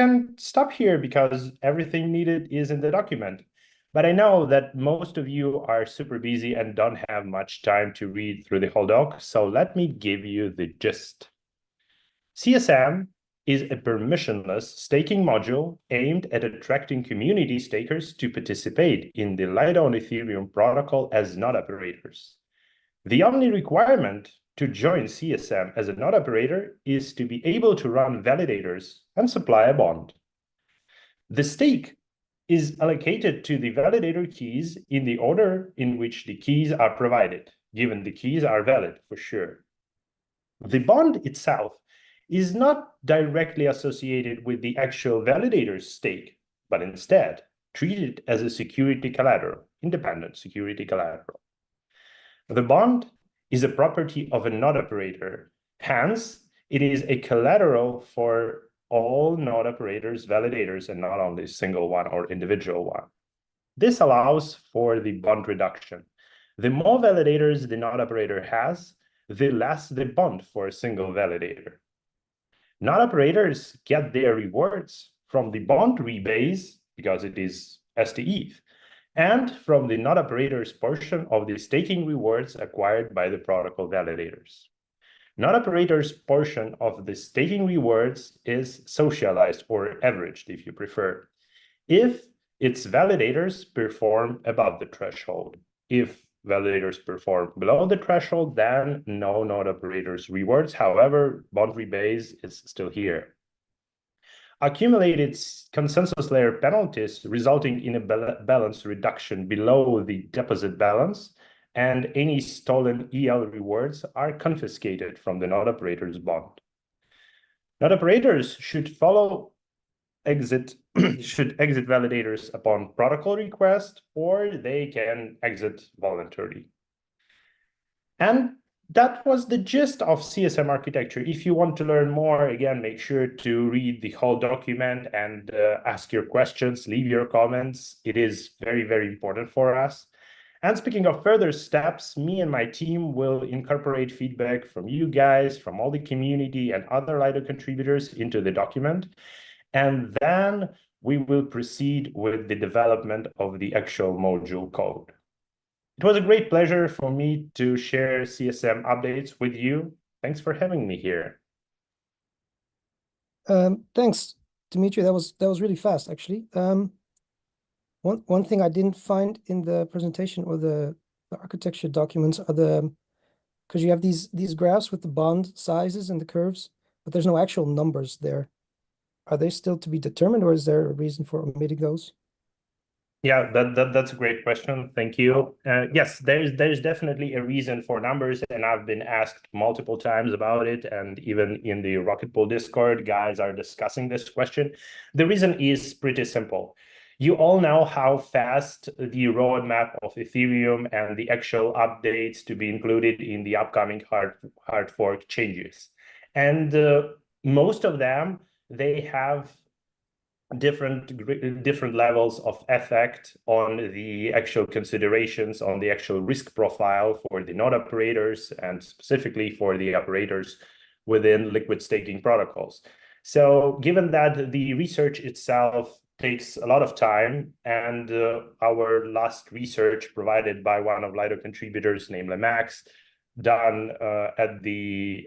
can stop here because everything needed is in the document. But I know that most of you are super busy and don't have much time to read through the whole doc, so let me give you the gist. CSM is a permissionless staking module aimed at attracting community stakers to participate in the Lido on Ethereum protocol as node operators. The only requirement to join CSM as a node operator is to be able to run validators and supply a bond. The stake is allocated to the validator keys in the order in which the keys are provided, given the keys are valid for sure. The bond itself is not directly associated with the actual validator's stake, but instead treated as a security collateral, independent security collateral. The bond is a property of a node operator. Hence, it is a collateral for all node operators, validators, and not only a single one or individual one. This allows for the bond reduction. The more validators the node operator has, the less the bond for a single validator. Node operators get their rewards from the bond rebase, because it is STETH, and from the node operator's portion of the staking rewards acquired by the protocol validators. Node operator's portion of the staking rewards is socialized or averaged, if you prefer, if its validators perform above the threshold. If validators perform below the threshold, then no node operator's rewards. However, bond rebase is still here. Accumulated consensus layer penalties resulting in a balance reduction below the deposit balance and any stolen EL rewards are confiscated from the node operator's bond. Node operators should exit validators upon protocol request, or they can exit voluntarily. And that was the gist of CSM architecture. If you want to learn more, again, make sure to read the whole document and ask your questions, leave your comments. It is very, very important for us. And speaking of further steps, me and my team will incorporate feedback from you guys, from all the community and other Lido contributors into the document. And then we will proceed with the development of the actual module code. It was a great pleasure for me to share CSM updates with you. Thanks for having me here. Thanks, Dmitry. That was really fast, actually. One thing I didn't find in the presentation or the architecture documents are because you have these graphs with the bond sizes and the curves, but there's no actual numbers there. Are they still to be determined, or is there a reason for omitting those? Yeah, that's a great question. Thank you. Yes, there's definitely a reason for numbers, and I've been asked multiple times about it, and even in the Rocket Pool Discord, guys are discussing this question. The reason is pretty simple. You all know how fast the roadmap of Ethereum and the actual updates to be included in the upcoming hard fork changes. And most of them, they have different levels of effect on the actual considerations, on the actual risk profile for the node operators, and specifically for the operators within liquid staking protocols. So given that the research itself takes a lot of time, and our last research provided by one of Lido contributors, namely Max, done at the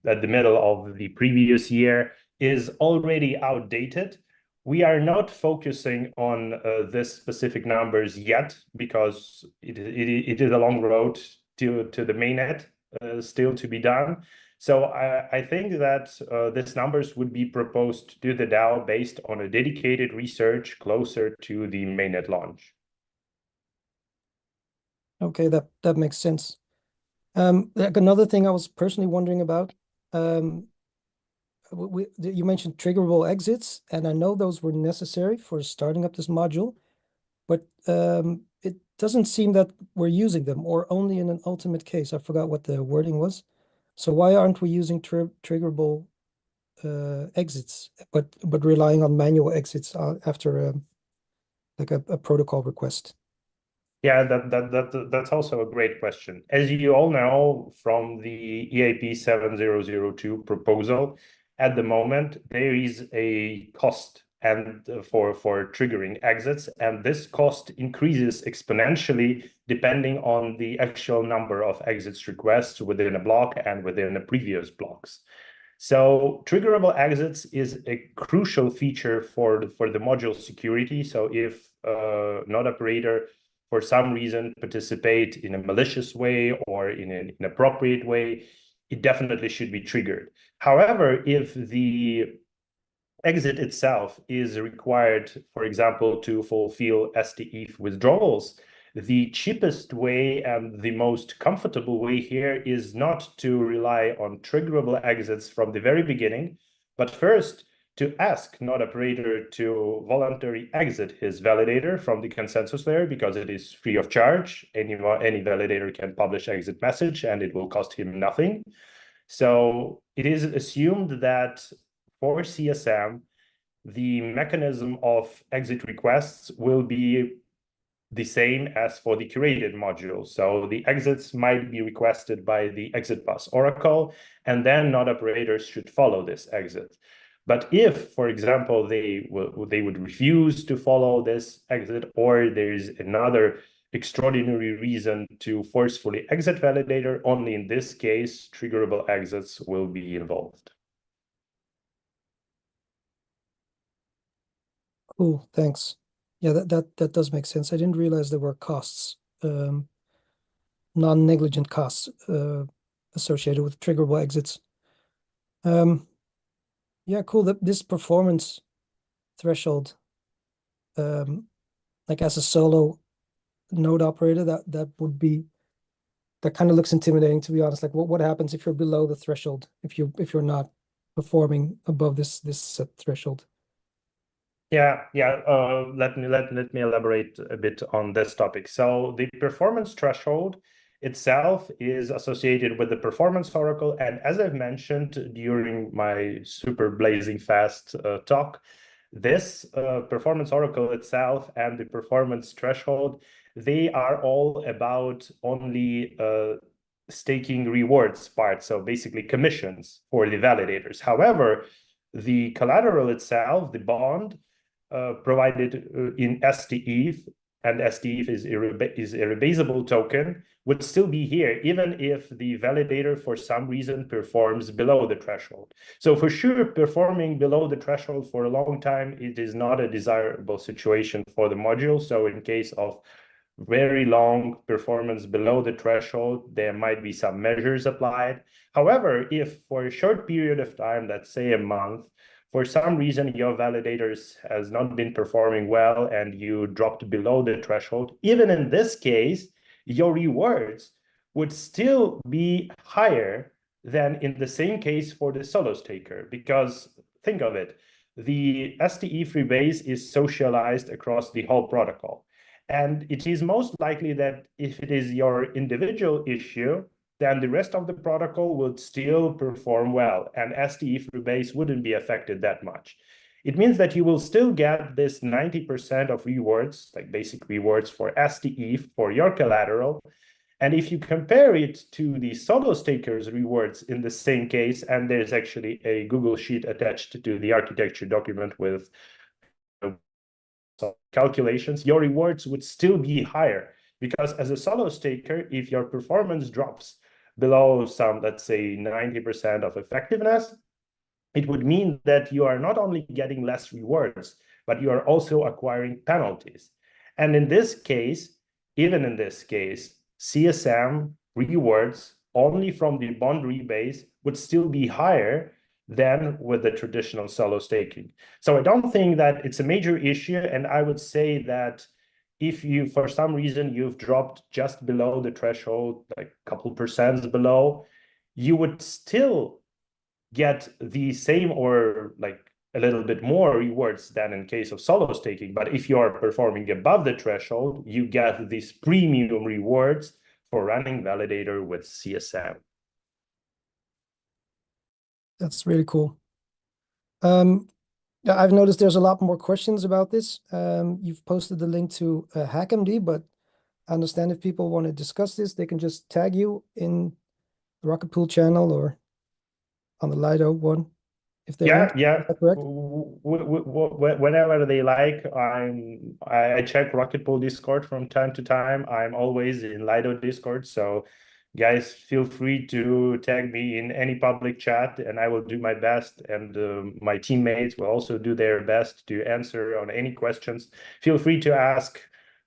middle of the previous year, is already outdated. We are not focusing on this specific numbers yet, because it is a long road to the mainnet still to be done. So I think that these numbers would be proposed to the DAO based on a dedicated research closer to the mainnet launch. Okay, that makes sense. Like another thing I was personally wondering about, you mentioned triggerable exits, and I know those were necessary for starting up this module, but it doesn't seem that we're using them, or only in an ultimate case. I forgot what the wording was. So why aren't we using triggerable exits, but relying on manual exits after like a protocol request? Yeah, that's also a great question. As you all know from the EIP 7002 proposal, at the moment, there is a cost and for triggering exits, and this cost increases exponentially depending on the actual number of exits requests within a block and within the previous blocks. So triggerable exits is a crucial feature for the module security. So if node operator for some reason participate in a malicious way or in an inappropriate way, it definitely should be triggered. However, if the exit itself is required, for example, to fulfill STETH withdrawals, the cheapest way and the most comfortable way here is not to rely on triggerable exits from the very beginning, but first to ask node operator to voluntarily exit his validator from the consensus layer because it is free of charge. Any validator can publish exit message and it will cost him nothing. So it is assumed that for CSM, the mechanism of exit requests will be the same as for the curated module. So the exits might be requested by the exit bus oracle, and then node operators should follow this exit. But if, for example, they would refuse to follow this exit, or there's another extraordinary reason to forcefully exit validator, only in this case, triggerable exits will be involved. Cool, thanks. Yeah, that does make sense. I didn't realize there were costs, non-negligent costs associated with triggerable exits. Yeah, cool. This performance threshold, like as a solo node operator, that kind of looks intimidating, to be honest. Like what happens if you're below the threshold, if you're not performing above this set threshold? Yeah. Let me elaborate a bit on this topic. So the performance threshold itself is associated with the performance oracle, and as I've mentioned during my super blazing fast talk, this performance oracle itself and the performance threshold, they are all about only staking rewards part, so basically commissions for the validators. However, the collateral itself, the bond, provided in STETH, and STETH is a rebasable token, would still be here, even if the validator for some reason performs below the threshold. So for sure, performing below the threshold for a long time, it is not a desirable situation for the module. So in case of very long performance below the threshold, there might be some measures applied. However, if for a short period of time, let's say a month, for some reason your validators has not been performing well and you dropped below the threshold, even in this case, your rewards would still be higher than in the same case for the solo staker. Because think of it, the STE free base is socialized across the whole protocol. And it is most likely that if it is your individual issue, then the rest of the protocol would still perform well, and STE free base wouldn't be affected that much. It means that you will still get this 90% of rewards, like basic rewards for STE for your collateral. And if you compare it to the solo stakers rewards in the same case, and there's actually a Google Sheet attached to the architecture document with calculations, your rewards would still be higher. Because as a solo staker, if your performance drops below some, let's say, 90% of effectiveness, it would mean that you are not only getting less rewards, but you are also acquiring penalties. And in this case, even in this case, CSM rewards only from the bond rebase would still be higher than with the traditional solo staking. So I don't think that it's a major issue. And I would say that if you, for some reason, you've dropped just below the threshold, like a couple percent below, you would still get the same or like a little bit more rewards than in case of solo staking. But if you are performing above the threshold, you get these premium rewards for running validator with CSM. That's really cool. Yeah, I've noticed there's a lot more questions about this. You've posted the link to HackMD, but I understand if people want to discuss this, they can just tag you in the Rocket Pool channel or on the Lido one. if they Yeah, want. yeah. Is that correct? Whenever they like, I check Rocket Pool Discord from time to time. I'm always in Lido Discord, so guys, feel free to tag me in any public chat, and I will do my best. And my teammates will also do their best to answer on any questions. Feel free to ask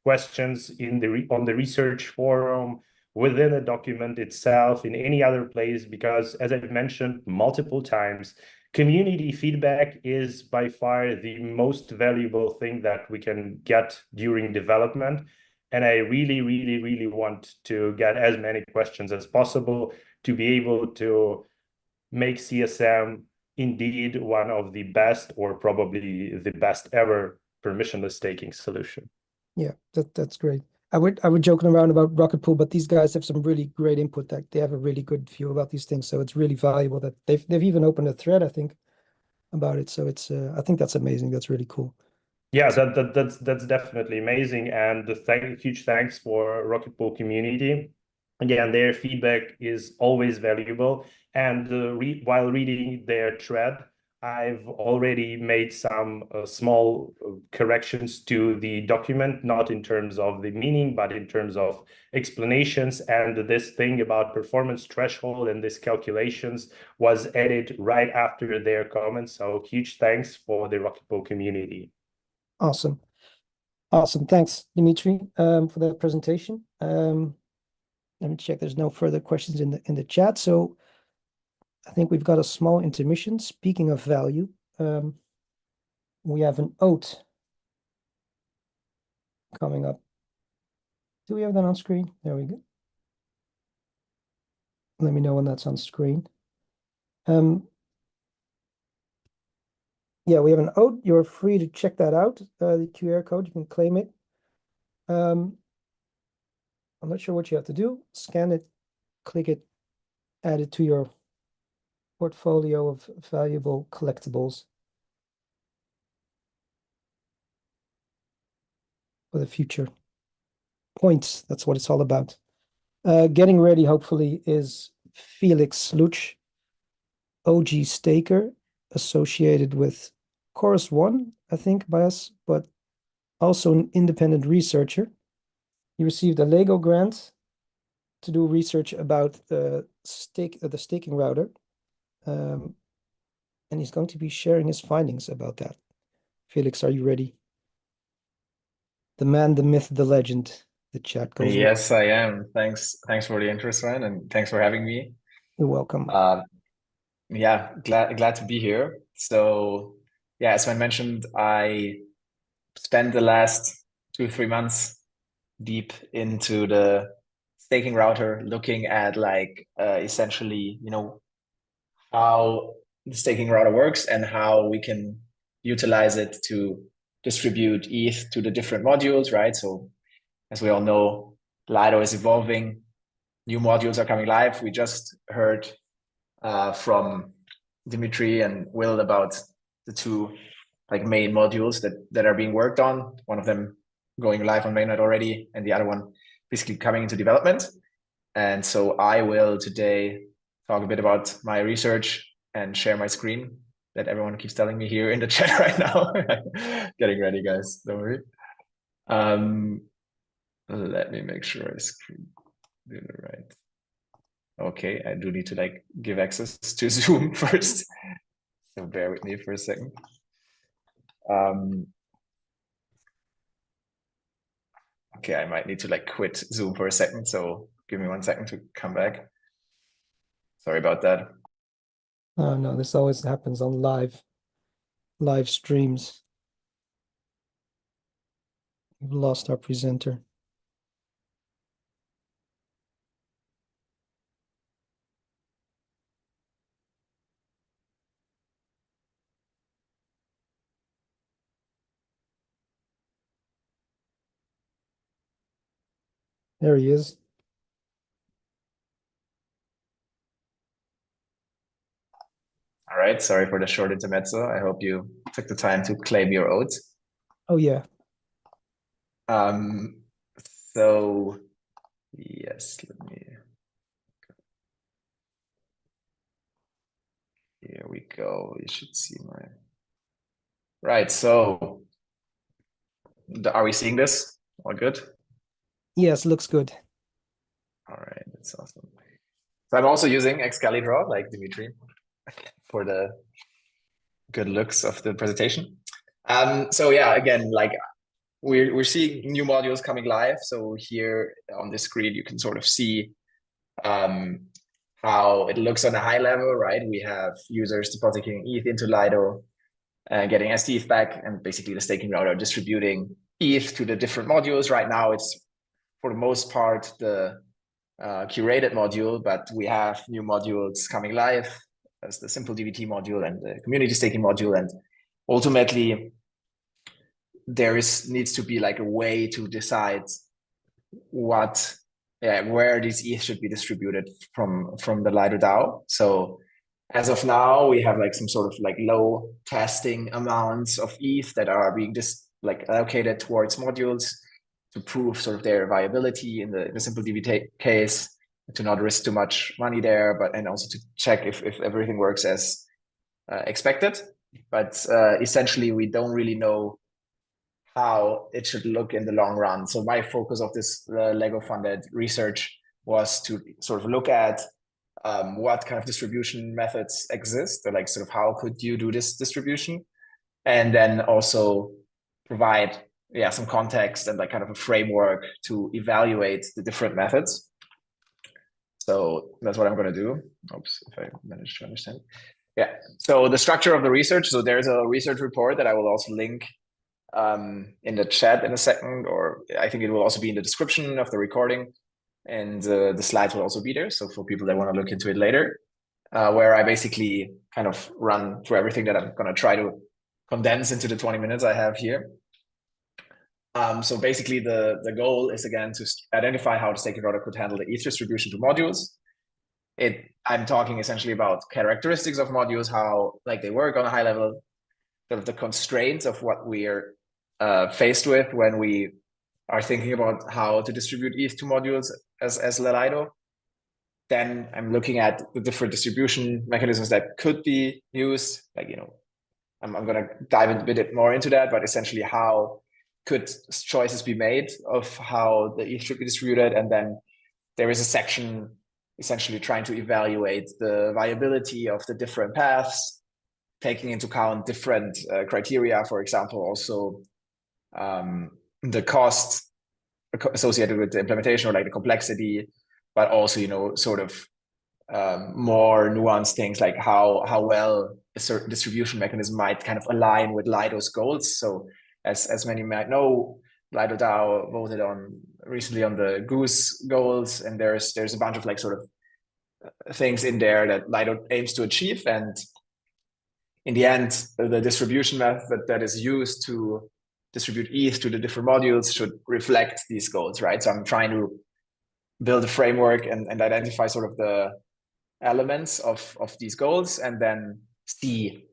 questions in on the research forum, within the document itself, in any other place, because as I've mentioned multiple times, community feedback is by far the most valuable thing that we can get during development. And I really, really, really want to get as many questions as possible to be able to make CSM indeed one of the best, or probably the best ever, permissionless staking solution. Yeah, that's great. I would joking around about Rocket Pool, but these guys have some really great input. That they have a really good view about these things, so it's really valuable that they've even opened a thread, I think, about it. So it's I think that's amazing. That's really cool. Yeah, that's definitely amazing, and huge thanks for Rocket Pool community. Again, their feedback is always valuable, and while reading their thread, I've already made some small corrections to the document, not in terms of the meaning, but in terms of explanations. And this thing about performance threshold and this calculations was added right after their comments. So huge thanks for the Rocket Pool community. Awesome. Awesome. Thanks, Dmitry, for that presentation. Let me check. There's no further questions in the chat. So I think we've got a small intermission. Speaking of value, we have an oat coming up. Do we have that on screen? There we go. Let me know when that's on screen. Yeah, we have an oat. You're free to check that out. The QR code, you can claim it. I'm not sure what you have to do. Scan it, click it, add it to your portfolio of valuable collectibles for the future. Points, that's what it's all about. Getting ready, hopefully, is Felix Lutsch, OG staker, associated with Chorus One, I think, by us, but also an independent researcher. He received a Lego grant to do research about the staking router, and he's going to be sharing his findings about that. Felix, are you ready? The man, the myth, the legend. The chat goes well. Yes, I am. Thanks for the interest, Ryan, and thanks for having me. You're welcome. Yeah, glad to be here. So, yeah, as I mentioned, I spent the last 2 or 3 months deep into the staking router, looking at like essentially, how the staking router works and how we can utilize it to distribute ETH to the different modules, right? So, as we all know, Lido is evolving. New modules are coming live. We just heard from Dmitry and Will about the two like main modules that are being worked on. One of them going live on mainnet already, and the other one basically coming into development. And so I will today talk a bit about my research and share my screen that everyone keeps telling me here in the chat right now. Getting ready, guys. Don't worry. Let me make sure I screen do it right. Okay, I do need to like give access to Zoom first. So bear with me for a second. Okay, I might need to like quit Zoom for a second. So give me 1 second to come back. Sorry about that. Oh no, this always happens on live streams. We've lost our presenter. There he is. All right, sorry for the short intermezzo. I hope you took the time to claim your oats. Oh yeah. So yes, let me. Here we go. You should see my... Right, so are we seeing this? All good? Yes, looks good. All right, that's awesome. So I'm also using Excalibur, like Dmitry, for the good looks of the presentation. So yeah, again, like we're seeing new modules coming live. So here on the screen, you can sort of see how it looks on a high level, right? We have users depositing ETH into Lido, getting STETH back, and basically the staking router distributing ETH to the different modules. Right now, it's for the most part the curated module, but we have new modules coming live as the simple DVT module and the community staking module. And ultimately, there needs to be like a way to decide where these ETH should be distributed from the Lido DAO. So as of now, we have like some sort of like low testing amounts of ETH that are being just like allocated towards modules to prove sort of their viability in the simple DVT case, to not risk too much money there, and also to check if everything works as expected. But essentially, we don't really know how it should look in the long run. So my focus of this Lego-funded research was to sort of look at what kind of distribution methods exist, or like sort of how could you do this distribution, and then also provide some context and like kind of a framework to evaluate the different methods. So that's what I'm going to do. Oops, if I managed to understand. Yeah, so the structure of the research. So there's a research report that I will also link in the chat in a second, or I think it will also be in the description of the recording, and the slides will also be there. So for people that want to look into it later, where I basically kind of run through everything that I'm going to try to condense into the 20 minutes I have here. So basically the goal is again to identify how the staking router could handle the ETH distribution to modules. I'm talking essentially about characteristics of modules, how like they work on a high level, sort of the constraints of what we're faced with when we are thinking about how to distribute ETH to modules as Lido. Then I'm looking at the different distribution mechanisms that could be used. Like, you know, I'm going to dive a bit more into that, but essentially how could choices be made of how the ETH should be distributed. And then there is a section essentially trying to evaluate the viability of the different paths, taking into account different criteria, for example, also the cost associated with the implementation, or like the complexity, but also, you know, sort of more nuanced things like how well a certain distribution mechanism might kind of align with Lido's goals. So as many might know, Lido DAO voted recently on the Goose goals, and there's a bunch of like sort of things in there that Lido aims to achieve. And in the end, the distribution method that is used to distribute ETH to the different modules should reflect these goals, right? So I'm trying to build a framework and identify sort of the elements of these goals, and then see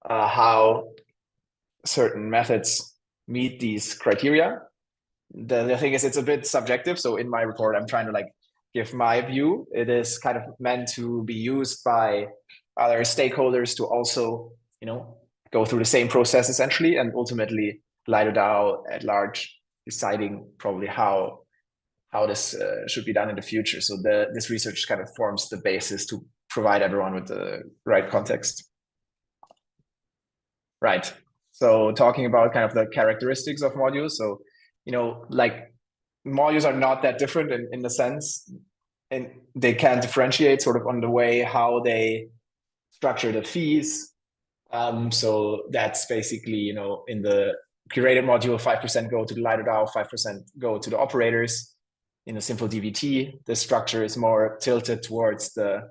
how certain methods meet these criteria. The thing is, it's a bit subjective. So in my report, I'm trying to like give my view. It is kind of meant to be used by other stakeholders to also, you know, go through the same process essentially, and ultimately Lido DAO at large deciding probably how this should be done in the future. So this research kind of forms the basis to provide everyone with the right context. Right. So talking about kind of the characteristics of modules. So, you know, like modules are not that different in the sense, and they can differentiate sort of on the way how they structure the fees. So that's basically, you know, in the curated module, 5% go to the Lido DAO, 5% go to the operators. In a simple DVT, the structure is more tilted towards the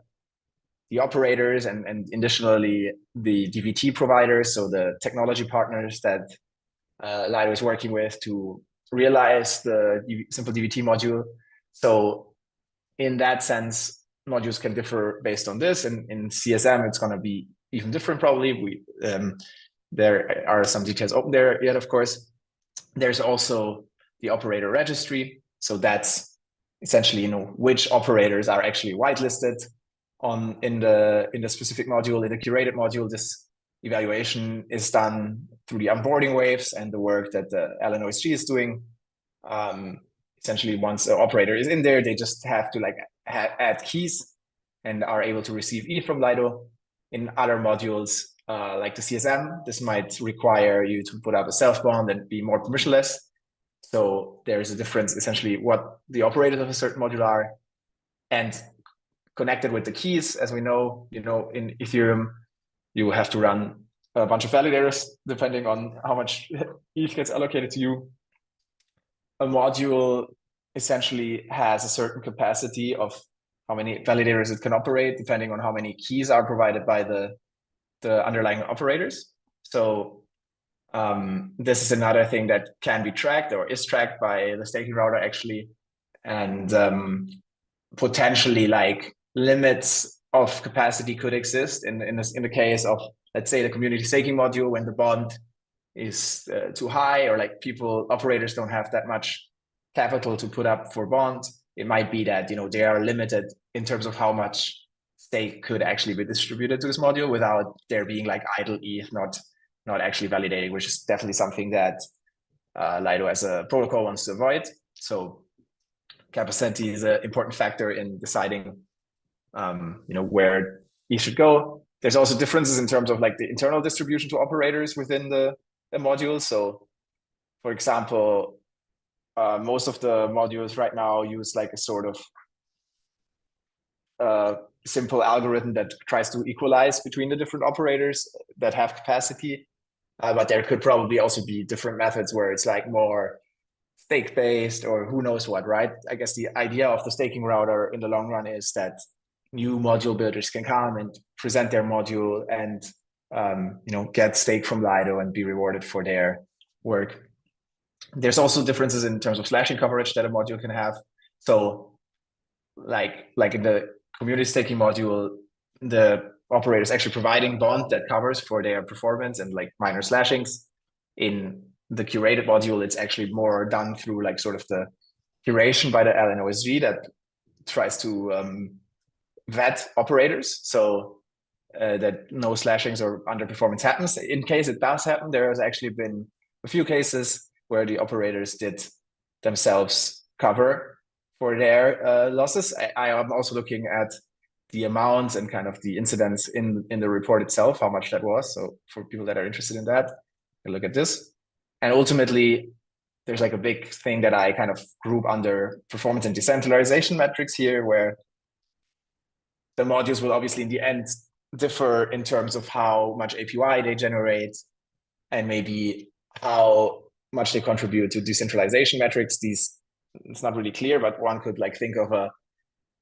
operators and additionally the DVT providers, so the technology partners that Lido is working with to realize the simple DVT module. So in that sense, modules can differ based on this, and in CSM, it's going to be even different probably. There are some details open there yet, of course. There's also the operator registry. So that's essentially, you know, which operators are actually whitelisted in the specific module, in the curated module, this evaluation is done through the onboarding waves and the work that the LNOSG is doing. Essentially, once an operator is in there, they just have to like add keys and are able to receive ETH from Lido. In other modules, like the CSM, this might require you to put up a self bond and be more permissionless. So there's a difference, essentially, what the operators of a certain module are, and connected with the keys, as we know, in Ethereum, you have to run a bunch of validators depending on how much ETH gets allocated to you. A module essentially has a certain capacity of how many validators it can operate, depending on how many keys are provided by the underlying operators. So this is another thing that can be tracked or is tracked by the staking router actually, and potentially like limits of capacity could exist in the case of, let's say, the community staking module, when the bond is too high, or like operators don't have that much capital to put up for bond. It might be that they are limited in terms of how much stake could actually be distributed to this module without there being like idle ETH not actually validating, which is definitely something that Lido as a protocol wants to avoid. So capacity is an important factor in deciding where ETH should go. There's also differences in terms of like the internal distribution to operators within the module. So for example, most of the modules right now use like a sort of simple algorithm that tries to equalize between the different operators that have capacity. But there could probably also be different methods where it's like more stake-based or who knows what, right? I guess the idea of the staking router in the long run is that new module builders can come and present their module and get stake from Lido and be rewarded for their work. There's also differences in terms of slashing coverage that a module can have. So like in the community staking module, the operator is actually providing bond that covers for their performance and like minor slashings. In the curated module, it's actually more done through like sort of the curation by the LNOSG that tries to vet operators so that no slashings or underperformance happens. In case it does happen, there has actually been a few cases where the operators did themselves cover for their losses. I am also looking at the amounts and kind of the incidents in the report itself, how much that was. So for people that are interested in that, look at this. And ultimately, there's like a big thing that I kind of group under performance and decentralization metrics here, where the modules will obviously in the end differ in terms of how much APY they generate and maybe how much they contribute to decentralization metrics. It's not really clear, but one could like think of a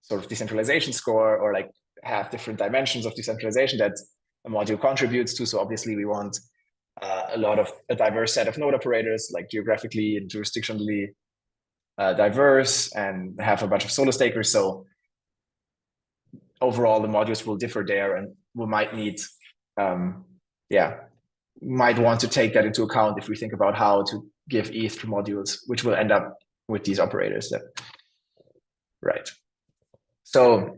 sort of decentralization score or like have different dimensions of decentralization that a module contributes to. So obviously we want a diverse set of node operators, like geographically and jurisdictionally diverse, and have a bunch of solo stakers. So overall, the modules will differ there, and we might need, might want to take that into account if we think about how to give ETH to modules, which will end up with these operators. Right. So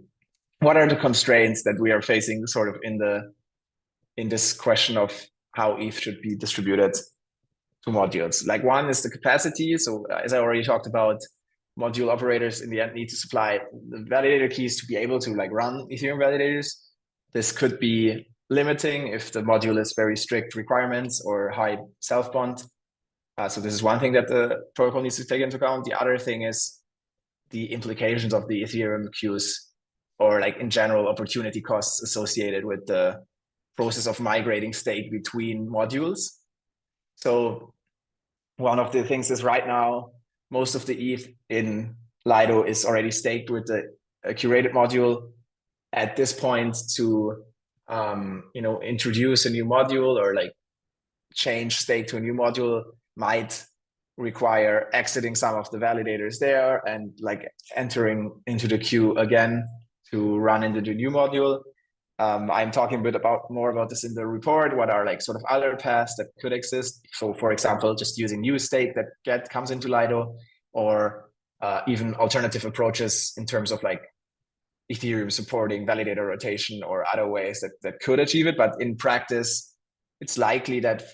what are the constraints that we are facing sort of in this question of how ETH should be distributed to modules? Like one is the capacity. So as I already talked about, module operators in the end need to supply the validator keys to be able to like run Ethereum validators. This could be limiting if the module is very strict requirements or high self-bond. So this is one thing that the protocol needs to take into account. The other thing is the implications of the Ethereum queues, or like in general opportunity costs associated with the process of migrating stake between modules. So one of the things is right now, most of the ETH in Lido is already staked with the curated module. At this point, to introduce a new module or like change stake to a new module might require exiting some of the validators there and like entering into the queue again to run into the new module. I'm talking a bit more about this in the report. What are like sort of other paths that could exist? So for example, just using new stake that comes into Lido, or even alternative approaches in terms of like Ethereum supporting validator rotation or other ways that could achieve it. But in practice, it's likely that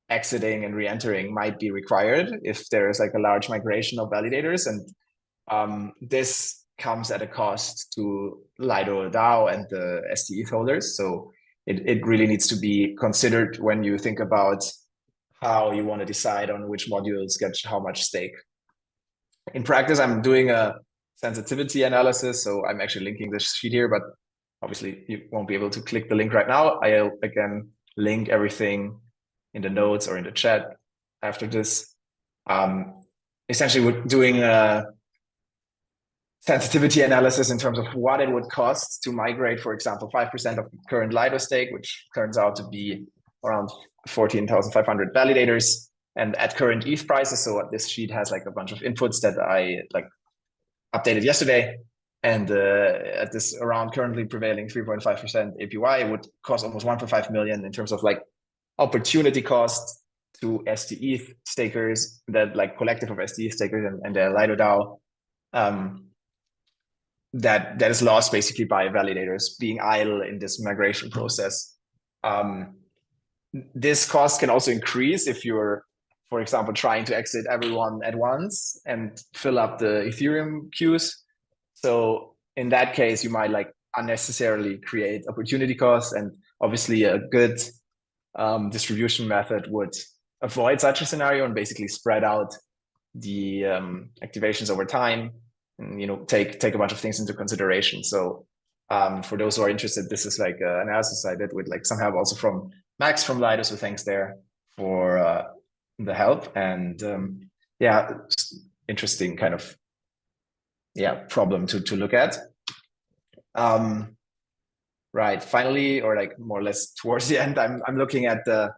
exiting and re-entering might be required if there is like a large migration of validators. And this comes at a cost to Lido DAO and the STETH holders. So it really needs to be considered when you think about how you want to decide on which modules get how much stake. In practice, I'm doing a sensitivity analysis. So I'm actually linking this sheet here, but obviously you won't be able to click the link right now. I'll again link everything in the notes or in the chat after this. Essentially, we're doing a sensitivity analysis in terms of what it would cost to migrate, for example, 5% of current Lido stake, which turns out to be around 14,500 validators, and at current ETH prices. So this sheet has like a bunch of inputs that I like updated yesterday. And at this around currently prevailing 3.5% APY, it would cost almost 1.5 million in terms of like opportunity cost to STETH stakers, that like collective of STETH stakers and their Lido DAO, that is lost basically by validators being idle in this migration process. This cost can also increase if you're, for example, trying to exit everyone at once and fill up the Ethereum queues. So in that case, you might like unnecessarily create opportunity costs, and obviously a good distribution method would avoid such a scenario and basically spread out the activations over time, and take a bunch of things into consideration. So for those who are interested, this is like an analysis I did with like some help also from Max from Lido. So thanks there for the help. And yeah, interesting kind of problem to look at. Right, finally, or like more or less towards the end, I'm looking at the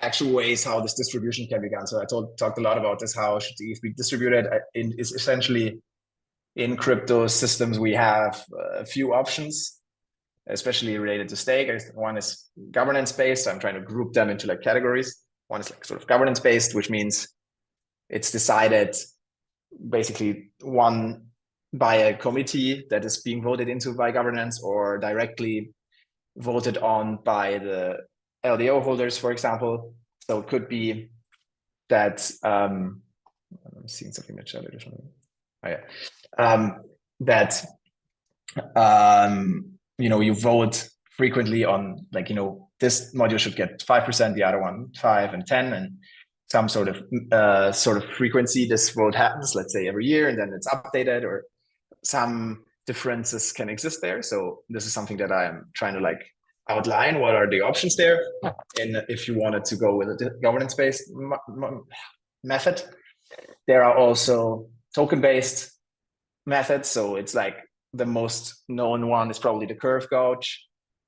actual ways how this distribution can be done. So I talked a lot about this, how should the ETH be distributed. Is essentially in crypto systems, we have a few options, especially related to stake. One is governance-based. So I'm trying to group them into like categories. One is like sort of governance-based, which means it's decided basically one by a committee that is being voted into by governance, or directly voted on by the LDO holders, for example. So it could be that I'm seeing something in the chat additionally. That you vote frequently on like this module should get 5%, the other one 5 and 10, and some sort of frequency this vote happens, let's say every year, and then it's updated, or some differences can exist there. So this is something that I'm trying to like outline what are the options there, and if you wanted to go with a governance-based method. There are also token-based methods. So it's like the most known one is probably the curve gauge.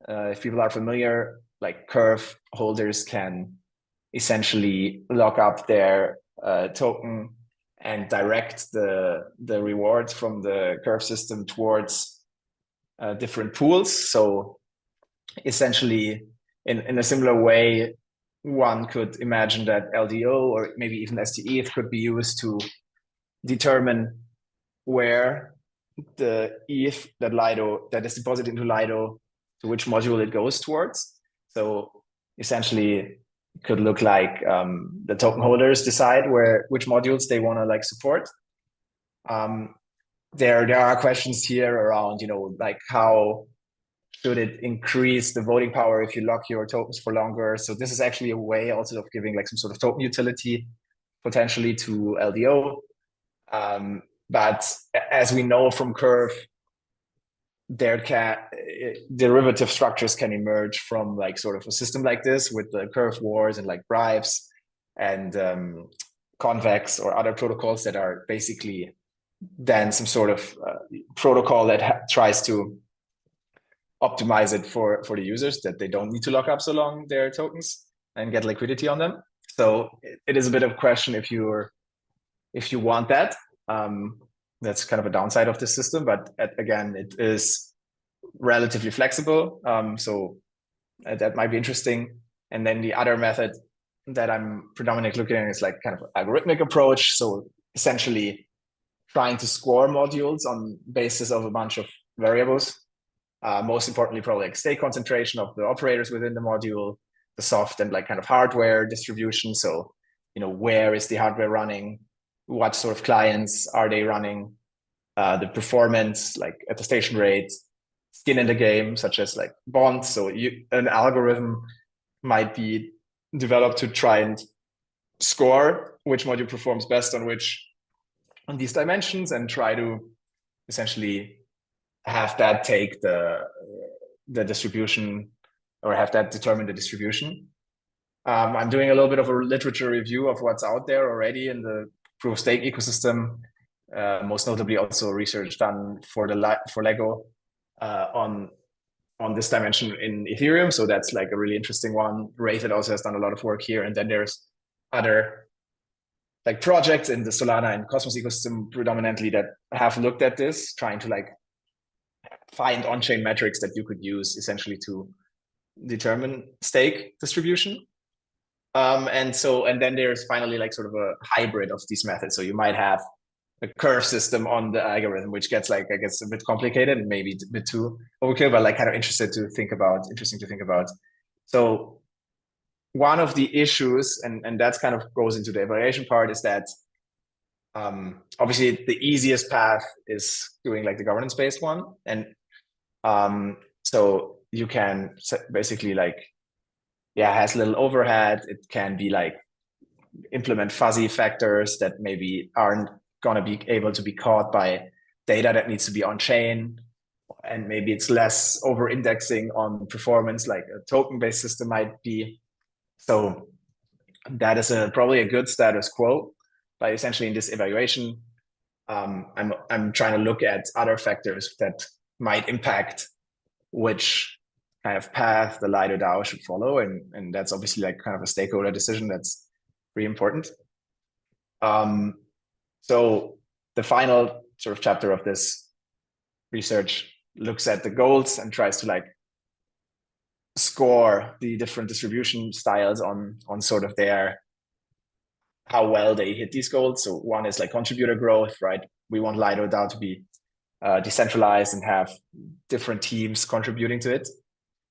If people are familiar, like curve holders can essentially lock up their token and direct the rewards from the curve system towards different pools. So essentially, in a similar way, one could imagine that LDO or maybe even STETH could be used to determine where the ETH that is deposited into Lido, to which module it goes towards. So essentially, it could look like the token holders decide which modules they want to like support. There are questions here around like how should it increase the voting power if you lock your tokens for longer. So this is actually a way also of giving like some sort of token utility potentially to LDO. But as we know from Curve, derivative structures can emerge from like sort of a system like this, with the Curve wars and like bribes and convex or other protocols that are basically then some sort of protocol that tries to optimize it for the users, that they don't need to lock up so long their tokens and get liquidity on them. So it is a bit of a question if you want that. That's kind of a downside of this system, but again, it is relatively flexible. So that might be interesting. And then the other method that I'm predominantly looking at is like kind of algorithmic approach. So essentially trying to score modules on basis of a bunch of variables. Most importantly, probably like state concentration of the operators within the module, the soft and like kind of hardware distribution. So, where is the hardware running? What sort of clients are they running? The performance, like attestation rate, skin in the game, such as like bonds. So an algorithm might be developed to try and score which module performs best on these dimensions, and try to essentially have that take the distribution, or have that determine the distribution. I'm doing a little bit of a literature review of what's out there already in the proof of stake ecosystem. Most notably also research done for Lego on this dimension in Ethereum. So that's like a really interesting one. Rated also has done a lot of work here. And then there's other like projects in the Solana and Cosmos ecosystem predominantly that have looked at this, trying to like find on-chain metrics that you could use essentially to determine stake distribution. And then there's finally like sort of a hybrid of these methods. So you might have a curve system on the algorithm, which gets like, I guess, a bit complicated and maybe a bit too overkill, but like kind of interesting to think about. So one of the issues, and that's kind of goes into the evaluation part, is that obviously the easiest path is doing like the governance-based one. And so you can basically like, has little overhead. It can be like implement fuzzy factors that maybe aren't going to be able to be caught by data that needs to be on chain. And maybe it's less over indexing on performance like a token based system might be. So that is probably a good status quo. But essentially in this evaluation, I'm trying to look at other factors that might impact which kind of path the Lido DAO should follow. And that's obviously like kind of a stakeholder decision that's pretty important. So the final sort of chapter of this research looks at the goals and tries to like score the different distribution styles on sort of how well they hit these goals. So one is like contributor growth, right? We want Lido DAO to be decentralized and have different teams contributing to it.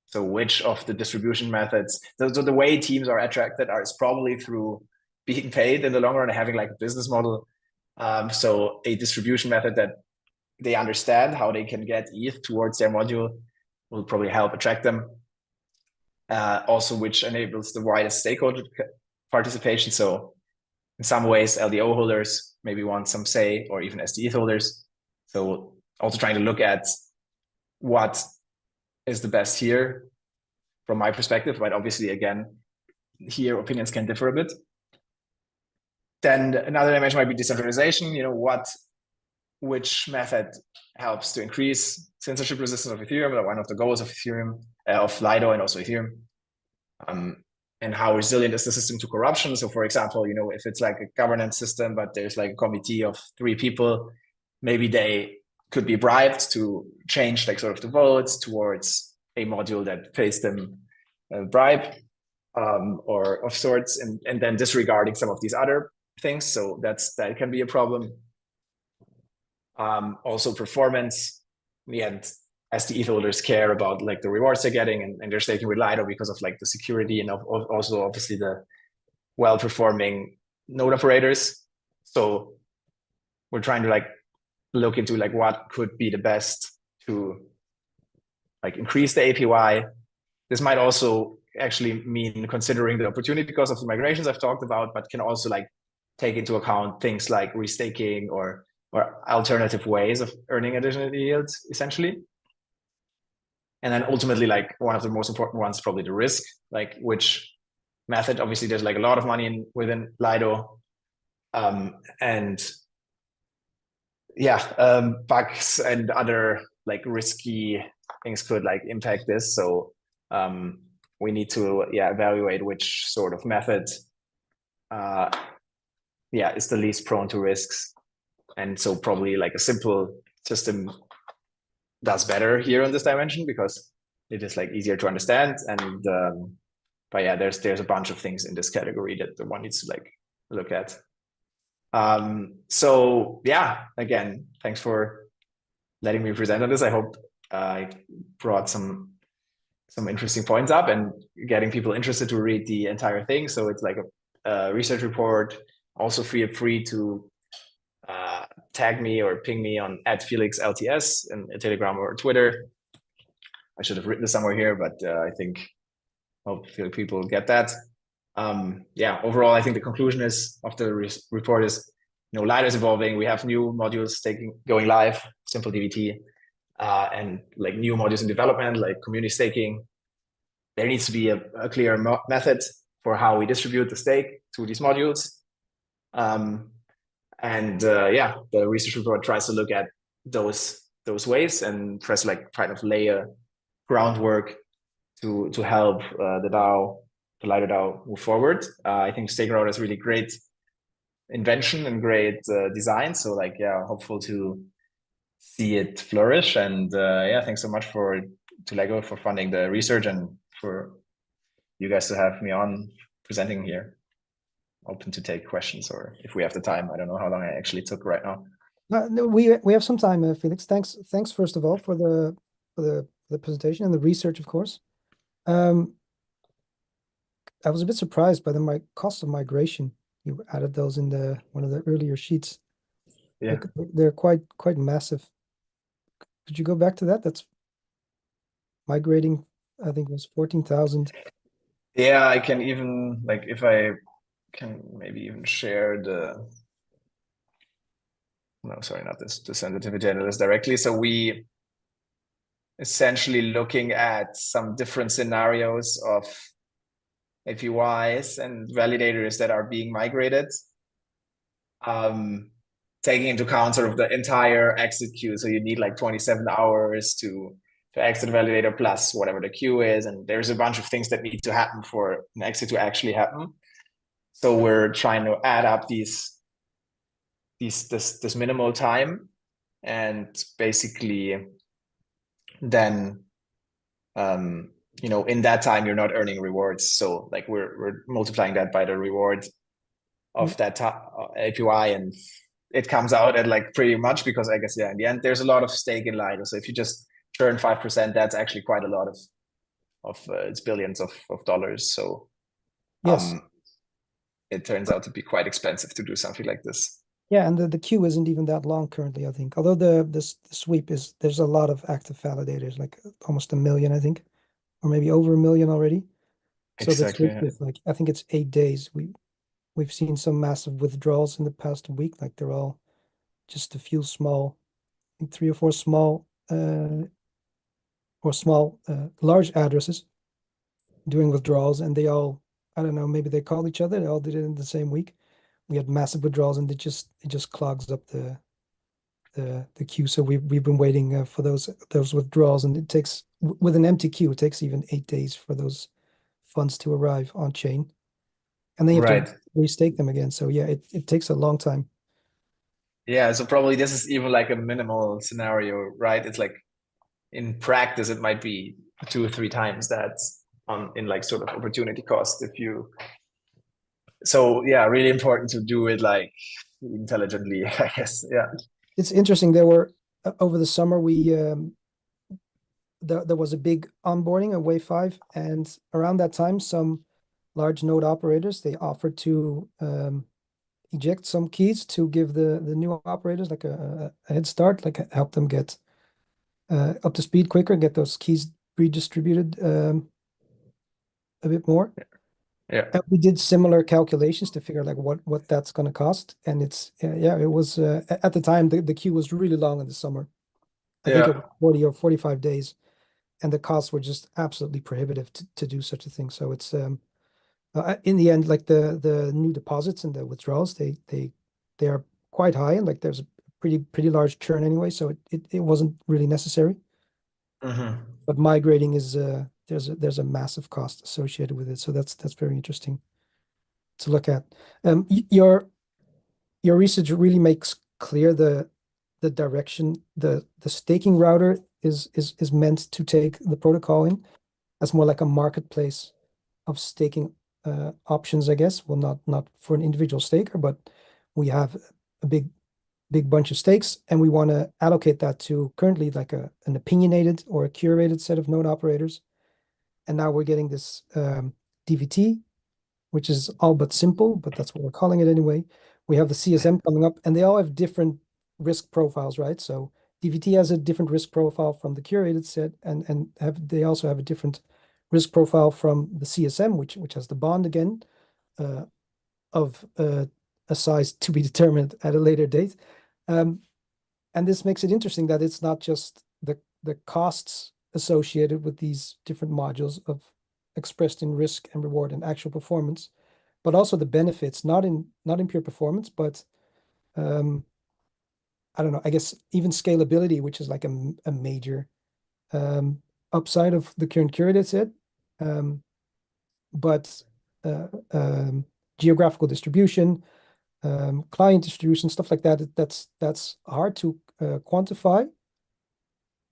So which of the distribution methods, so the way teams are attracted is probably through being paid in the long run and having like a business model. So a distribution method that they understand how they can get ETH towards their module will probably help attract them. Also, which enables the widest stakeholder participation. So in some ways, LDO holders maybe want some say, or even STETH holders. So also trying to look at what is the best here from my perspective, but obviously, again, here opinions can differ a bit. Then another dimension might be decentralization. Which method helps to increase censorship resistance of Ethereum, one of the goals of Ethereum, of Lido and also Ethereum. And how resilient is the system to corruption? So for example, if it's like a governance system, but there's like a committee of 3 people, maybe they could be bribed to change like sort of the votes towards a module that pays them a bribe or of sorts, and then disregarding some of these other things. So that can be a problem. Also performance, in the end, as the ETH holders care about like the rewards they're getting, and they're staking with Lido because of like the security and also obviously the well-performing node operators. So we're trying to like look into like what could be the best to like increase the APY. This might also actually mean considering the opportunity cost of the migrations I've talked about, but can also like take into account things like restaking or alternative ways of earning additional yields, essentially. And then ultimately, like one of the most important ones, probably the risk, like which method. Obviously, there's like a lot of money within Lido, and bugs and other like risky things could like impact this. So we need to evaluate which sort of method is the least prone to risks. And so probably like a simple system does better here on this dimension because it is like easier to understand. And but there's a bunch of things in this category that one needs to like look at. So yeah, again, thanks for letting me present on this. I hope I brought some interesting points up and getting people interested to read the entire thing. So it's like a research report. Also feel free to tag me or ping me on @FelixLTS in Telegram or Twitter. I should have written this somewhere here, but I think hopefully people get that. Yeah, overall, I think the conclusion of the report is, Lido is evolving. We have new modules going live, simple DVT, and like new modules in development, like community staking. There needs to be a clear method for how we distribute the stake to these modules. Yeah, the research report tries to look at those ways and tries to like kind of lay a groundwork to help the Lido DAO move forward. I think Stake Router is really great invention and great design. So like, yeah, hopeful to see it flourish. And yeah, thanks so much to Lego for funding the research and for you guys to have me on presenting here. Open to take questions, or if we have the time. I don't know how long I actually took right now. No, we have some time, Felix. Thanks first of all for the presentation and the research, of course. I was a bit surprised by the cost of migration. You added those in one of the earlier sheets. Yeah, they're quite massive. Could you go back to that? That's migrating. I think it was 14,000. Yeah, I can even like if I can maybe even share no, sorry, not this, the sensitivity analysis directly. So we essentially looking at some different scenarios of APYs and validators that are being migrated, taking into account sort of the entire exit queue. So you need like 27 hours to exit a validator plus whatever the queue is. And there's a bunch of things that need to happen for an exit to actually happen. So we're trying to add up this minimal time, and basically then in that time you're not earning rewards. So like we're multiplying that by the reward of that APY, and it comes out at like pretty much, because I guess in the end there's a lot of stake in Lido. So if you just churn 5%, that's actually quite a lot of it's billions of dollars. So yes. It turns out to be quite expensive to do something like this. Yeah, and the queue isn't even that long currently, I think. Although the sweep there's a lot of active validators, like almost 1 million, I think, or maybe over 1 million already. So Exactly. the sweep is like, I think it's 8 days. We've seen some massive withdrawals in the past week. Like they're all just a few small, I think 3 or 4 small large addresses doing withdrawals, and they all, I don't know, maybe they call each other. They all did it in the same week. We had massive withdrawals, and it just clogs up the queue. So we've been waiting for those withdrawals, and it takes, with an empty queue, it takes even 8 days for those funds to arrive on chain, and then you have to restake them again. So yeah, it takes a long time. Yeah, so probably this is even like a minimal scenario, right? It's like in practice it might be 2 or 3 times that in like sort of opportunity cost if you. So yeah, really important to do it like intelligently, I guess. Yeah, it's interesting. There were over the summer there was a big onboarding of Wave 5, and around that time some large node operators, they offered to eject some keys to give the new operators like a head start, like help them get up to speed quicker, get those keys redistributed a bit more. Yeah. And we did similar calculations to figure like what that's going to cost, and it's it was at the time the queue was really long in the summer. I think it was 40 or 45 days, and the costs were just absolutely prohibitive to do such a thing. So it's in the end, like the new deposits and the withdrawals, they are quite high, and like there's a pretty large churn anyway, so it wasn't really necessary. But migrating is there's a massive cost associated with it, so that's very interesting to look at. Your research really makes clear the direction the staking router is meant to take the protocol in, as more like a marketplace of staking options, I guess. Well, not for an individual staker, but we have a big bunch of stakes, and we want to allocate that to currently like an opinionated or a curated set of node operators. And now we're getting this DVT, which is all but simple, but that's what we're calling it anyway. We have the CSM coming up, and they all have different risk profiles, right? So DVT has a different risk profile from the curated set, and they also have a different risk profile from the CSM, which has the bond again, of a size to be determined at a later date. And this makes it interesting that it's not just the costs associated with these different modules of expressed in risk and reward and actual performance, but also the benefits, not in pure performance, but I don't know, I guess even scalability, which is like a major upside of the current curated set, but geographical distribution, client distribution, stuff like that. That's hard to quantify,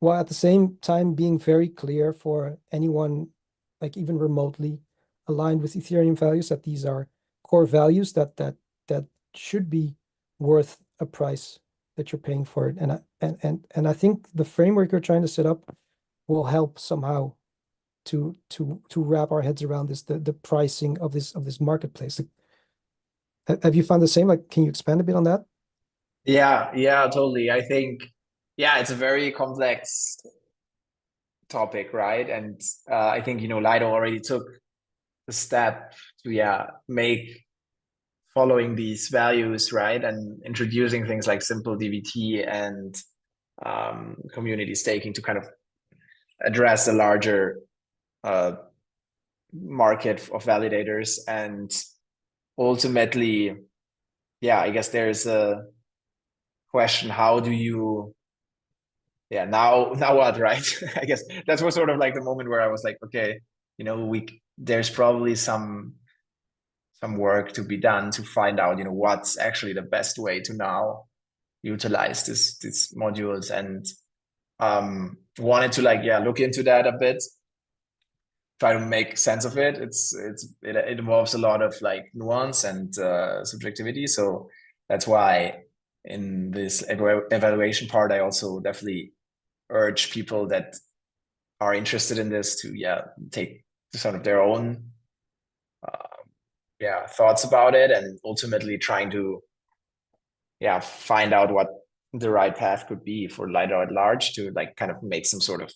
while at the same time being very clear for anyone, like even remotely aligned with Ethereum values, that these are core values that should be worth a price that you're paying for it. And I think the framework you're trying to set up will help somehow to wrap our heads around this, the pricing of this marketplace. Have you found the same? Like, can you expand a bit on that? Yeah, totally. I think, yeah, it's a very complex topic, right? And I think, Lido already took the step to, make following these values, right? And introducing things like simple DVT and community staking to kind of address a larger market of validators. And ultimately, I guess there's a question, how do you now what, right? I guess that was sort of like the moment where I was like, okay, there's probably some work to be done to find out, what's actually the best way to now utilize these modules, and wanted to look into that a bit, try to make sense of it. It involves a lot of like nuance and subjectivity, so that's why in this evaluation part I also definitely urge people that are interested in this to take sort of their own thoughts about it, and ultimately trying to find out what the right path could be for Lido at large to like kind of make some sort of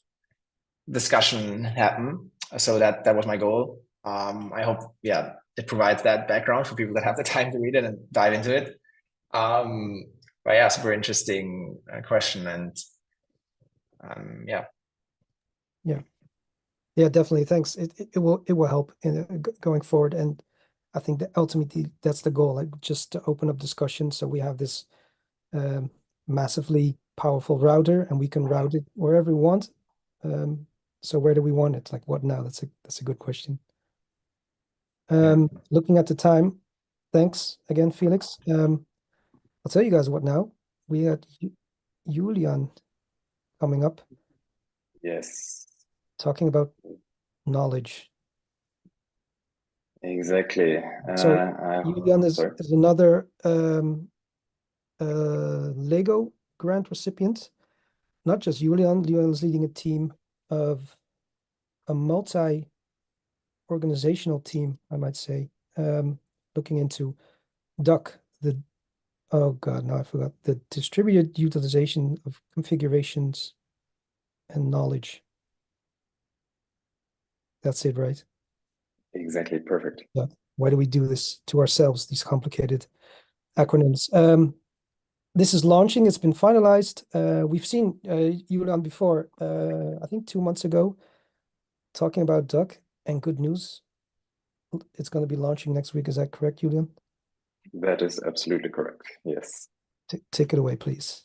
discussion happen. So that was my goal. I hope it provides that background for people that have the time to read it and dive into it. But super interesting question, and definitely, thanks. It will help in going forward, and I think that ultimately that's the goal, like just to open up discussion, so we have this massively powerful router and we can route it wherever we want. So where do we want it? Like, what now? That's a good question. Looking at the time, thanks again, Felix. I'll tell you guys what now. We had Julian coming up. Yes. Talking about knowledge. Exactly. So Julian is another Lego grant recipient. Not just Julian. Julian is leading a team of a multi-organizational team, I might say, looking into DUC, oh God, now I forgot, the distributed utilization of configurations and knowledge. That's it, right? Exactly, perfect. Yeah. Why do we do this to ourselves, these complicated acronyms? This is launching. It's been finalized. We've seen Julian before, I think 2 months ago, talking about DUC, and good news. It's going to be launching next week. Is that correct, Julian? That is absolutely correct. Yes. Take it away, please.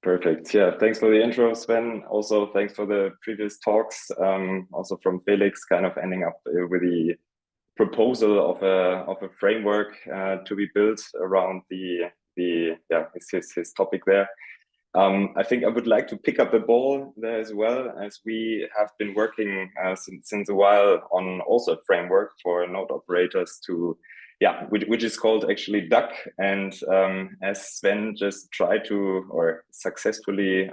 Perfect. Yeah, thanks for the intro, Sven. Also, thanks for the previous talks. Also from Felix, kind of ending up with the proposal of a framework to be built around his topic there. I think I would like to pick up the ball there as well, as we have been working since a while on also a framework for node operators to yeah, which is called actually Duck. And as Sven just tried to, or successfully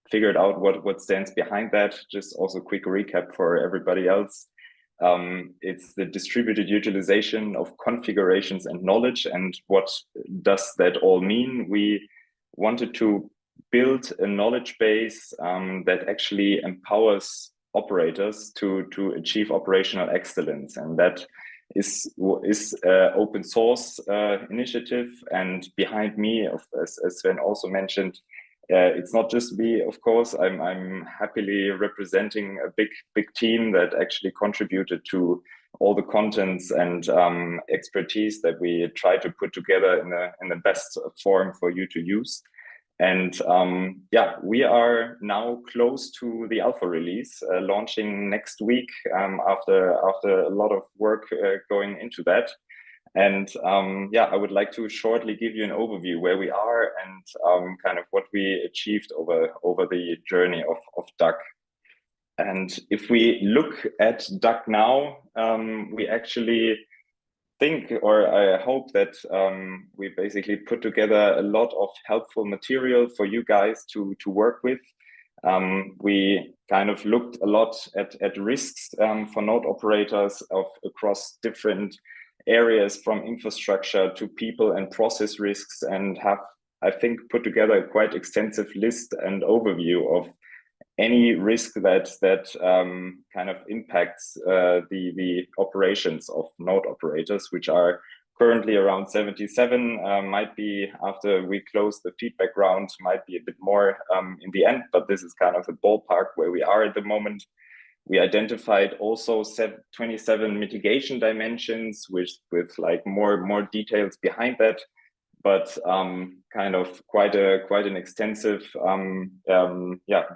figured out what stands behind that, just also quick recap for everybody else. It's the distributed utilization of configurations and knowledge. And what does that all mean? We wanted to build a knowledge base that actually empowers operators to achieve operational excellence. And that is open source initiative. And behind me, as Sven also mentioned, it's not just me, of course. I'm happily representing a big team that actually contributed to all the contents and expertise that we try to put together in the best form for you to use. And yeah, we are now close to the alpha release, launching next week after a lot of work going into that. And yeah, I would like to shortly give you an overview where we are and kind of what we achieved over the journey of Duck. And if we look at Duck now, we actually think, or I hope that we basically put together a lot of helpful material for you guys to work with. We kind of looked a lot at risks for node operators across different areas, from infrastructure to people and process risks, and have, I think, put together a quite extensive list and overview of any risk that kind of impacts the operations of node operators, which are currently around 77. Might be, after we close the feedback round, might be a bit more in the end, but this is kind of the ballpark where we are at the moment. We identified also 27 mitigation dimensions with like more details behind that, but kind of quite an extensive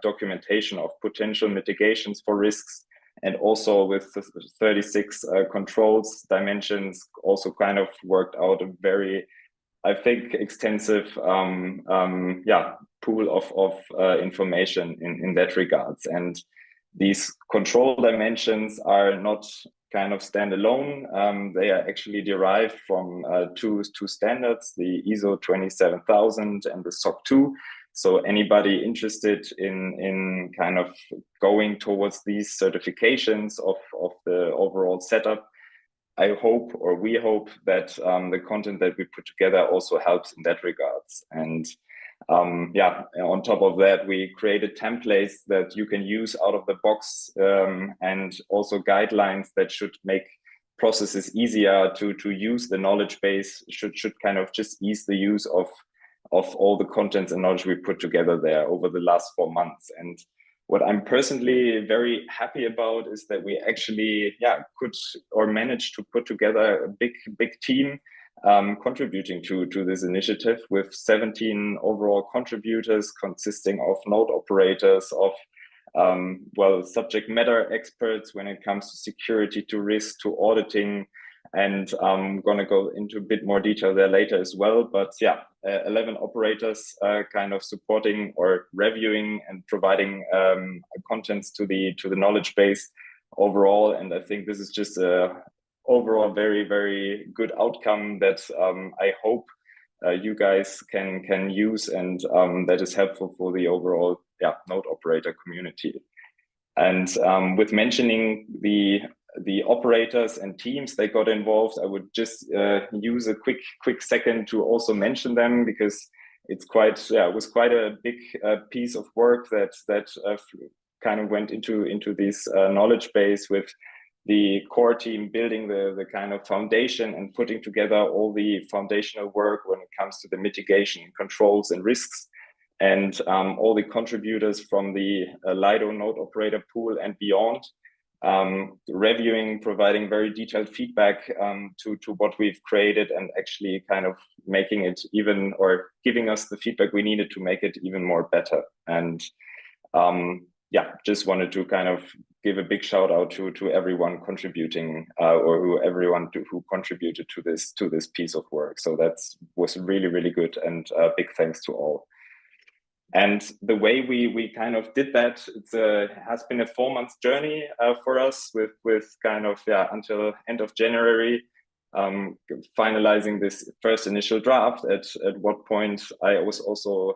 documentation of potential mitigations for risks, and also with 36 controls dimensions, also kind of worked out a very, I think, extensive pool of information in that regards. And these control dimensions are not kind of standalone. They are actually derived from two standards, the ISO 27000 and the SOC 2. So anybody interested in kind of going towards these certifications of the overall setup, I hope, or we hope, that the content that we put together also helps in that regards. And yeah, on top of that, we created templates that you can use out of the box, and also guidelines that should make processes easier to use. The knowledge base should kind of just ease the use of all the contents and knowledge we put together there over the last 4 months. And what I'm personally very happy about is that we actually could or managed to put together a big team contributing to this initiative, with 17 overall contributors consisting of node operators, of subject matter experts when it comes to security, to risk, to auditing, and I'm going to go into a bit more detail there later as well. But yeah, 11 operators kind of supporting or reviewing and providing contents to the knowledge base overall. And I think this is just a overall very good outcome that I hope you guys can use, and that is helpful for the overall node operator community. And with mentioning the operators and teams that got involved, I would just use a quick second to also mention them, because it's it was quite a big piece of work that kind of went into this knowledge base, with the core team building the kind of foundation and putting together all the foundational work when it comes to the mitigation, controls, and risks, and all the contributors from the Lido node operator pool and beyond, reviewing, providing very detailed feedback to what we've created, and actually kind of making it even, or giving us the feedback we needed to make it even more better. And just wanted to kind of give a big shout out to everyone contributing, or everyone who contributed to this piece of work. So that was really good, and big thanks to all. And the way we kind of did that, it has been a 4-month journey for us, with kind of until end of January, finalizing this first initial draft, at what point I was also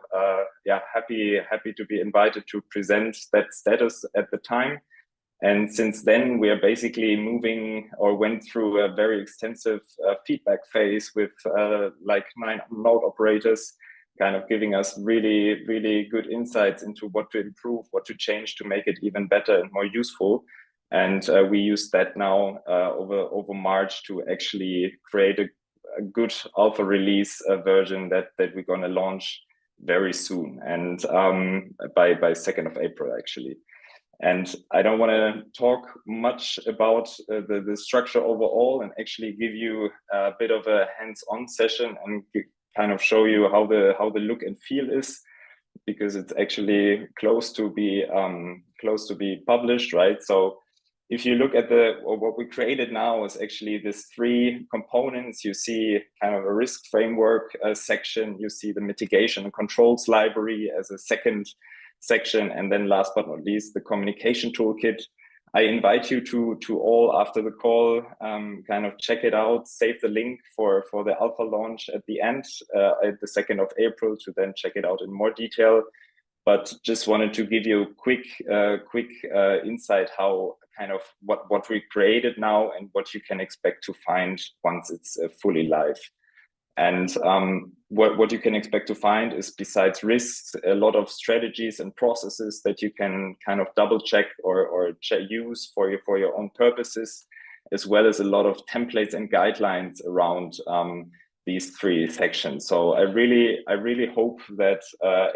happy to be invited to present that status at the time. And since then, we are basically moving or went through a very extensive feedback phase with like 9 node operators, kind of giving us really, really good insights into what to improve, what to change to make it even better and more useful. And we use that now over March to actually create a good alpha release version that we're going to launch very soon, and by 2nd of April, actually. And I don't want to talk much about the structure overall, and actually give you a bit of a hands-on session and kind of show you how the look and feel is, because it's actually close to be published, right? So if you look at what we created now is actually these 3 components. You see kind of a risk framework section, you see the mitigation and controls library as a second section, and then last but not least, the communication toolkit. I invite you to all, after the call, kind of check it out, save the link for the alpha launch at the end, at the 2nd of April, to then check it out in more detail. But just wanted to give you a quick insight how kind of what we created now and what you can expect to find once it's fully live. And what you can expect to find is, besides risks, a lot of strategies and processes that you can kind of double check or use for your own purposes, as well as a lot of templates and guidelines around these 3 sections. So I really hope that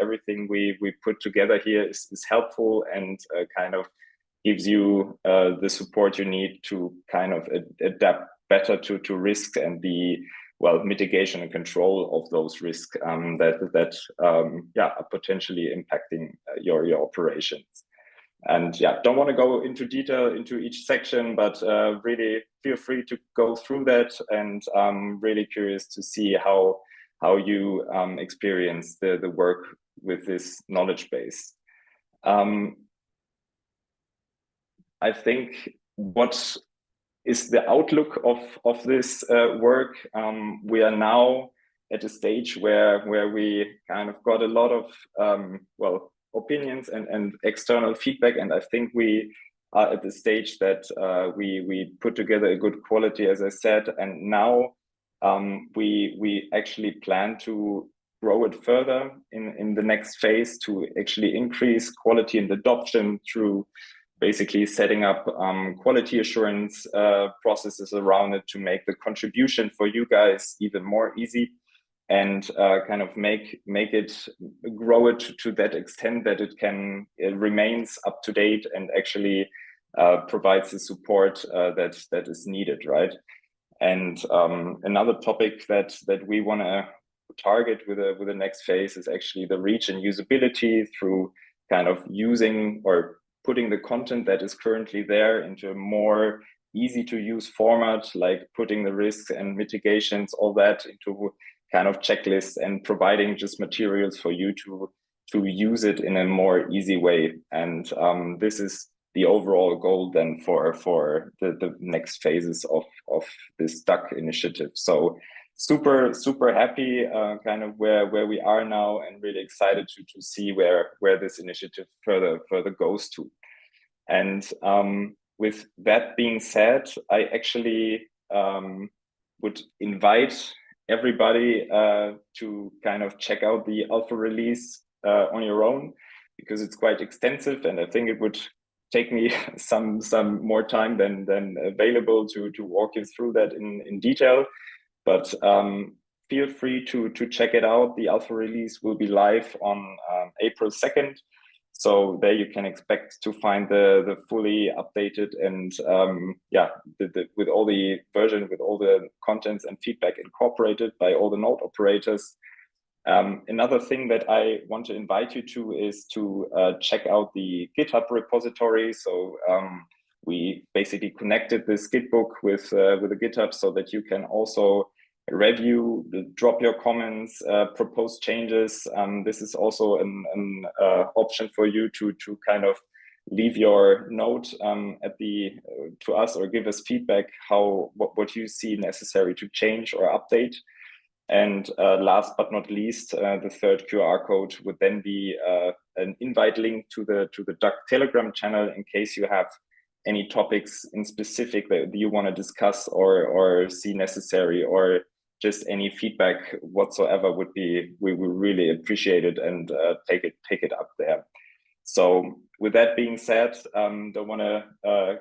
everything we put together here is helpful and kind of gives you the support you need to kind of adapt better to risk and the mitigation and control of those risks that are potentially impacting your operations. And don't want to go into detail into each section, but really feel free to go through that, and I'm really curious to see how you experience the work with this knowledge base. I think what is the outlook of this work? We are now at a stage where we kind of got a lot of opinions and external feedback, and I think we are at the stage that we put together a good quality, as I said, and now we actually plan to grow it further in the next phase to actually increase quality and adoption through basically setting up quality assurance processes around it to make the contribution for you guys even more easy, and kind of make it, grow it to that extent that it remains up to date and actually provides the support that is needed, right? And another topic that we want to target with the next phase is actually the reach and usability through kind of using or putting the content that is currently there into a more easy to use format, like putting the risks and mitigations, all that, into kind of checklists and providing just materials for you to use it in a more easy way. And this is the overall goal then for the next phases of this duck initiative. So super happy kind of where we are now, and really excited to see where this initiative further goes to. And with that being said, I actually would invite everybody to kind of check out the alpha release on your own, because it's quite extensive, and I think it would take me some more time than available to walk you through that in detail. But feel free to check it out. The alpha release will be live on April 2nd. So there you can expect to find the fully updated and with all the version, with all the contents and feedback incorporated by all the node operators. Another thing that I want to invite you to is to check out the GitHub repository. So we basically connected this Gitbook with the GitHub so that you can also review, drop your comments, propose changes. This is also an option for you to kind of leave your note at the to us, or give us feedback what you see necessary to change or update. And last but not least, the third QR code would then be an invite link to the Duck Telegram channel, in case you have any topics in specific that you want to discuss or see necessary, or just any feedback whatsoever we would really appreciate it, and take it up there. So with that being said, don't want to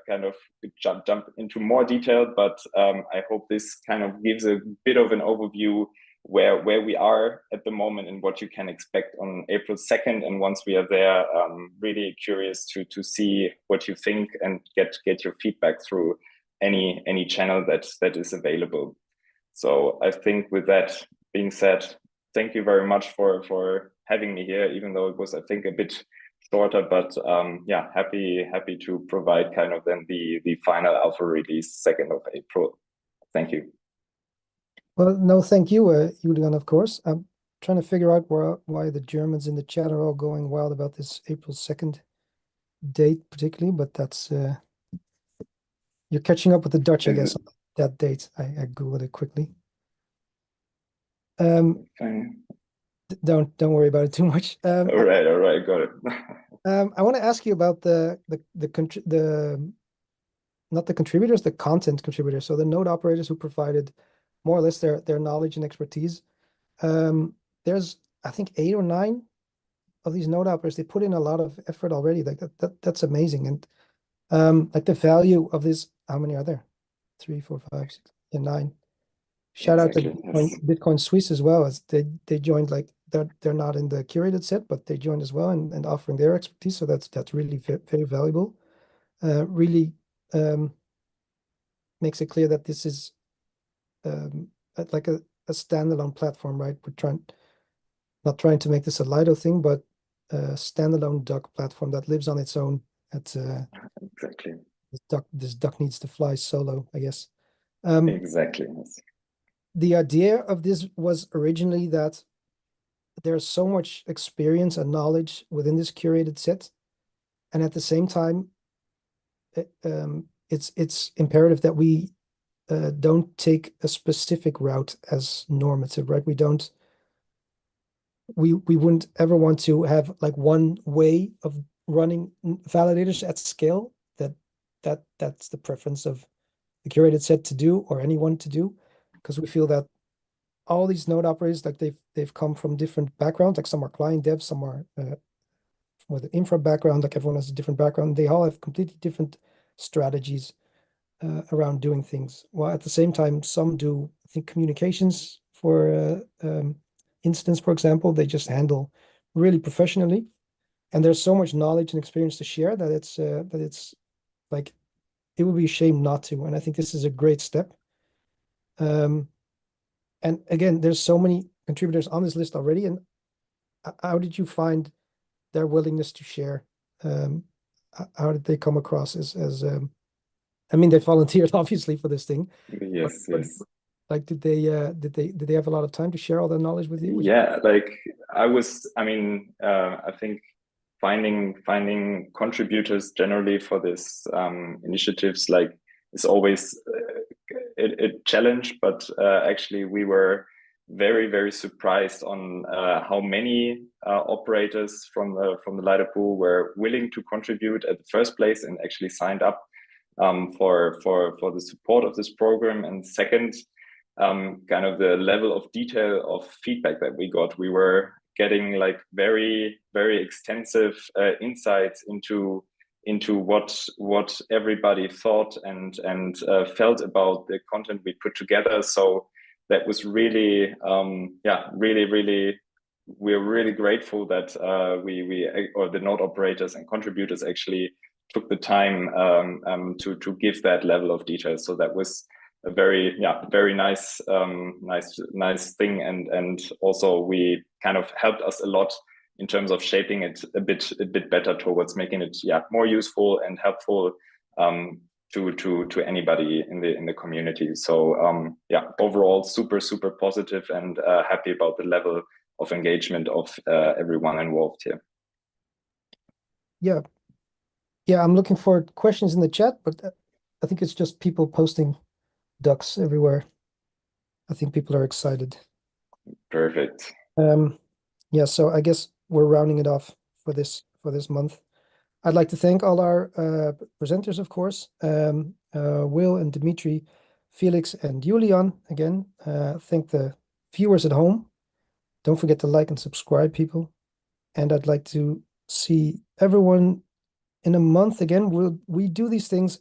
kind of jump into more detail, but I hope this kind of gives a bit of an overview where we are at the moment and what you can expect on April 2nd. And once we are there, really curious to see what you think and get your feedback through any channel that is available. So I think with that being said, thank you very much for having me here, even though it was, I think, a bit shorter, but yeah, happy to provide kind of then the final alpha release 2nd of April. Thank you. Well, no, thank you, Julian, of course. I'm trying to figure out why the Germans in the chat are all going wild about this April 2nd date particularly, but that's you're catching up with the Dutch, I guess, on that date. I Googled it quickly. Don't worry about it too much. All right, got it. I want to ask you about not the contributors, the content contributors. So the node operators who provided more or less their knowledge and expertise. There's, I think, 8 or 9 of these node operators. They put in a lot of effort already. Like that's amazing. And like the value of this, how many are there? 3, 4, 5, 6, and 9. Shout out to Bitcoin Swiss as well, as they joined. Like they're not in the curated set, but they joined as well and offering their expertise. So that's really very valuable. Really makes it clear that this is like a standalone platform, right? We're not trying to make this a Lido thing, but a standalone Duck platform that lives on its own. That's exactly. This duck needs to fly solo, I guess. Exactly. Yes. The idea of this was originally that there's so much experience and knowledge within this curated set, and at the same time, it's imperative that we don't take a specific route as normative, right? We wouldn't ever want to have like one way of running validators at scale. That's the preference of the curated set to do, or anyone to do, because we feel that all these node operators, like they've come from different backgrounds. Like some are client devs, some are with an infra background. Like everyone has a different background. They all have completely different strategies around doing things. While at the same time, some do, I think, communications for instance, for example, they just handle really professionally. And there's so much knowledge and experience to share that it's like, it would be a shame not to. And I think this is a great step. And again, there's so many contributors on this list already. And how did you find their willingness to share? How did they come across as I mean, they volunteered obviously for this thing. Yes, but, yes. Like, did they have a lot of time to share all their knowledge with you? Yeah, like I think finding contributors generally for this initiatives like is always a challenge, but actually we were very, very surprised on how many operators from the Lido pool were willing to contribute at the first place and actually signed up for the support of this program. And second, kind of the level of detail of feedback that we got. We were getting like very, very extensive insights into what everybody thought and felt about the content we put together. So that was really, really, we're really grateful that we or the node operators and contributors actually took the time to give that level of detail. So that was a very nice thing, and also we kind of helped us a lot in terms of shaping it a bit better towards making it more useful and helpful to anybody in the community. So overall super positive and happy about the level of engagement of everyone involved here. Yeah, Yeah, I'm looking for questions in the chat, but I think it's just people posting ducks everywhere. I think people are excited. Perfect. Yeah, so I guess we're rounding it off for this month. I'd like to thank all our presenters, of course, Will and Dmitry, Felix and Julian again. Thank the viewers at home. Don't forget to like and subscribe, people. And I'd like to see everyone in a month again. We do these things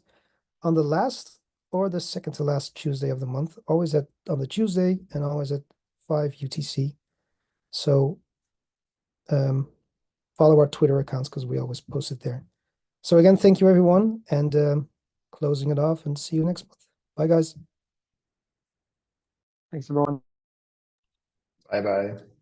on the last or the second to last Tuesday of the month, always on the Tuesday and always at 5 UTC. So follow our Twitter accounts because we always post it there. So again, thank you everyone, and closing it off, and see you next month. Bye, guys. Thanks, everyone. Bye bye.